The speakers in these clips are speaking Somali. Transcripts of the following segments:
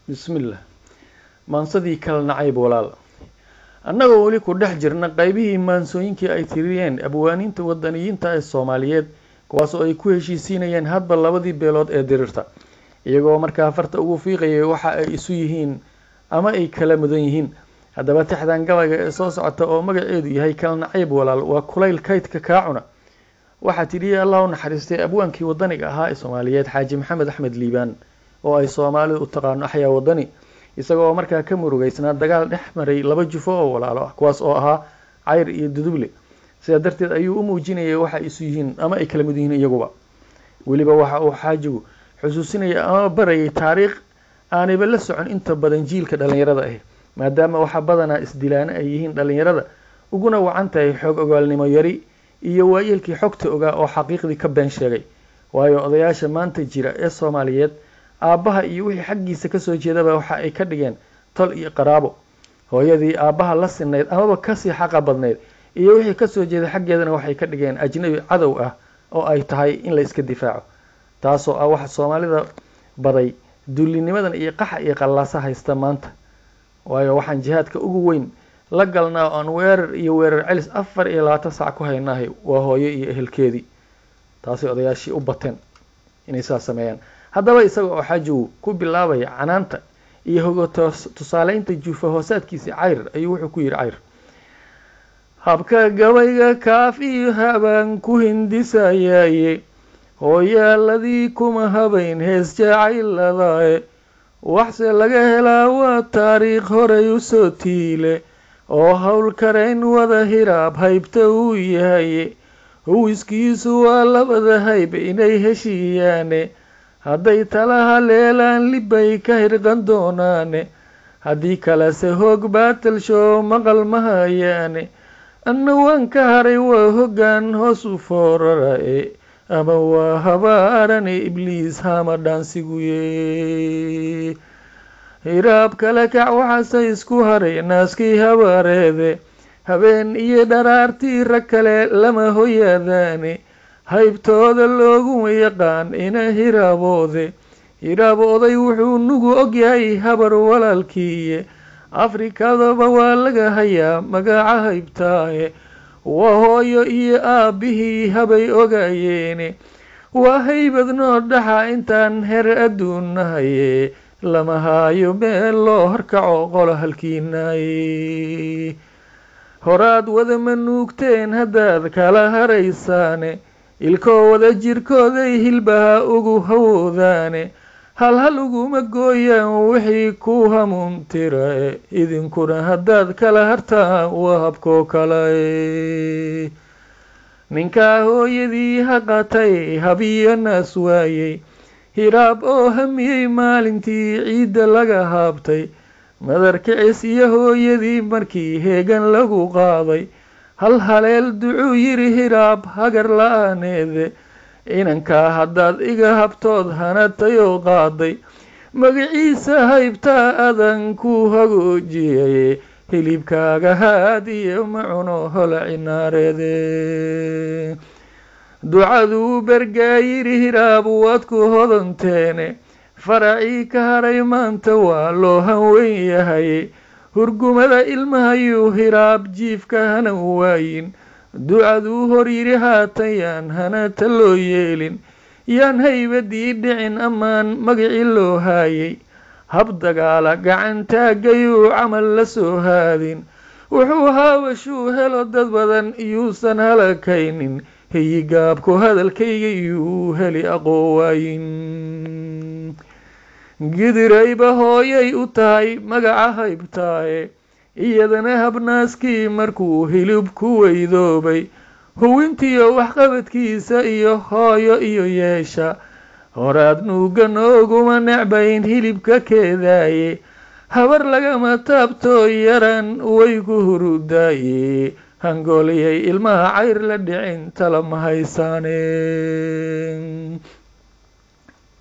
bismillah maansadii kala nacayb walaal annagoo weli ku dhex jirna qaybihii maansooyinkii ay tiriyeen abwaaniinta wadaniyiinta ee Soomaaliyeed kuwaas oo ay ku heshiisiinayeen hadba labadii beelood ee dirirta iyagoo markaa farta ugu fiiqayay waxa ay isu yihiin ama ay kala mudan yihiin haddaba tixdan gabayga ee soo socota oo magaceedu yahay kala nacayb walaal waa kulayl kaydka kaacuna waxaa tiriyay Allah u naxariistay abwaankii wadaniga ahaa ee Soomaaliyeed Xaaji Maxamed Axmed Liibaan oo ay Soomaalidu u taqaan axyaa wadani isagoo markaa ka murugaysnaa dagaal dhex maray laba jufo oo walaalo ah kuwaas oo ahaa Cayr iyo Duduble sida darteed ayuu u muujinayay waxa isu yihiin ama ay kala mid yihiin iyaguba waliba waxa uu xaajigu xusuusinaya ama barayay taariikh aanayba la socon inta badan jiilka dhalinyarada ah maadaama waxa badanaa isdilaan ay yihiin dhalinyarada uguna wacan tahay xoog ogaalnimo yari iyo waayeelkii xogta ogaa oo xaqiiqdii ka been sheegay waayo odayaasha maanta jira ee Soomaaliyeed aabaha iyo wixii xaqiisa ka soo jeedaba waxa ay ka dhigeen tol iyo qaraabo hooyadii aabaha la sinayd ama ka sii xaq badneed iyo wixii ka soo jeeday xaqeedana waxay ka dhigeen ajnabi cadow ah oo ay tahay in la iska difaaco taasoo ah waxa Soomaalida baday dullinimadan iyo qaxa iyo qallaasa haysta maanta waayo waxaan jihaadka ugu weyn la galnaa aan weerar celis 24 saac ku haynahay waa hooyo iyo ehelkeedii taasi odayaashii u bateen inay sameeyaan haddaba isaga oo xaajigu ku bilaabay canaanta iyo hogato tusaaleynta juufa hoosaadkiisa Cayr ayuu wuxuu ku yiri Cayr habka gabayga kaaf iyo habaan ku hindisayay hooyaaladii kuma habayn hees jacayladae waxse laga helaa waa taariikh horey u soo tiile oo hawl karayn wada hiraab haybta uu yahay huwiskiisu waa labada hayb inay heshiiyaane hadday talaha leelaan libay ka hirqan doonaane haddii kalese hoog baatalsho maqal mahayaane anna waan ka haray waa hoggaan hoos u foorarae ama waa habaarane ibliis hama dhansiguye hiraab kale kac waxaase isku haray naaskii habaareede habeen iyo dharaartii rag kale lama hoyaadaane haybtooda looguma yaqaan ina hiraaboode hiraaboday wuxuu nugu ogyahay habar walaalkiiye afrikadaba waa laga hayaa magaca haybtaaye waa hooyo iyo aabihii habay ogayeene waa haybad noo dhaxa intaan her adduunnahaye lama haayo meel loo horkaco qolo halkiinaaye horaad wada manuugteen haddaad kala haraysaane ilkoo wada jirkooday hilbaha ugu hawoodaane hal uguma gooyaan wixii ku hamuuntirae idinkuna haddaad kala hartaan waa habkoo kale ninkaa hooyadii haqatay habiyo naas waayey hiraab oo hamiyey maalintii ciidda laga haabtay madarkicis iyo hooyadii markii heegan lagu qaaday hal haleel ducuu yiri hiraab hagar la-aaneede inankaa haddaad iga habtood hanatayoo qaaday magaciisa haybtaa adan ku hagoojiyay hilibkaaga haadiyo macuno hola cinaareede ducaduu bergaayiri hiraab waad ku hodanteene faracii ka haray maanta waa loo hanweyn yahay hurgumada ilmahayuu hiraab jiifka hana waayin ducaduu hor yiri haatan yaan hanata loo yeelin yaan haybadii dhicin ammaan magacii loo haayay hab dagaala gacan taagayuu camal la soo haadin wuxuu haawashuu helo dad badan iyuusan halakaynin hiyigaabku hadalkayga iyuu heli aqoowaayin gidirayba hooyay u tahay magaca haybtaaye iyadana habnaaskii markuu hilib ku weydoobay huwintiyo waxqabadkiisa iyo hooyo iyo yeesha horaad nuuga nooguma necbayn hilibka keedaaye habar lagama taabtoo yaran way ku hurudaaye hangooliyay ilmaha Cayr la dhicin tala ma haysaane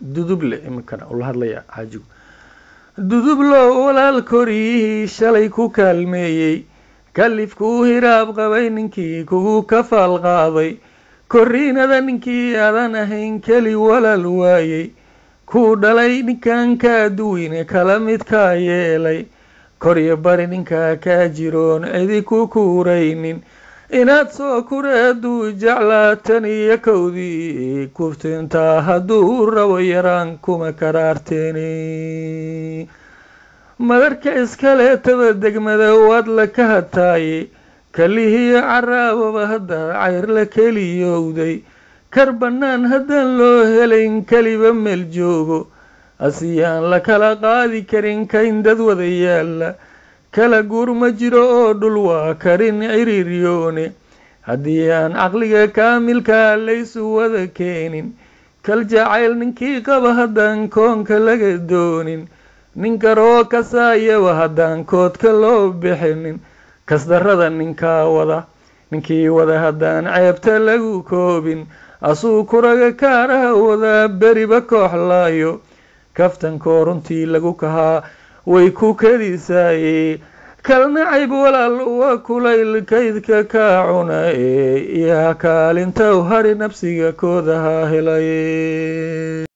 Duduble imkana ula hadlaya xaajigu Dudublo walaal koriyihii shalay ku kaalmeeyey kalifkuu hiraab qabay ninkii kugu kafaal qaaday korriinada ninkii aadan ahayn keli walaal waayey ku dhalay ninkan kaa duwine kala midkaa yeelay koryo bari ninkaa kaa jiroon cidi ku kuuraynin inaad soo kureeduu jeclaatan iyo kowdii kuftintaa hadduu rabo yaraan kuma karaarteeni madarka iskaleetaba degmada waad la ka hataaye kalihiyo caraababa hadda cayr la keliyowday kar bannaan haddaan loo helayn keliba meel joogo asiyaan la kala qaadi karin kayn dad wada yaalla kala guur ma jiro oo dhul waa karin ciriiryoone haddii aan caqliga kaamilkaa laysu wada keenin kal jacayl ninkii qaba haddaan koonka laga doonin nin karoo kasaayaba haddaan koodka loo bixinin kasdarrada ninkii wada haddaan ceebta lagu koobin asuu kuraga kaaraha wadaa beriba kooxlaayo kaftankoo runtii lagu kahaa way ku kadisaaye kalnacayb walaal waa kulayl kaydka kaa cuna ee iyo kaalinta u hari nafsiga koodaha helay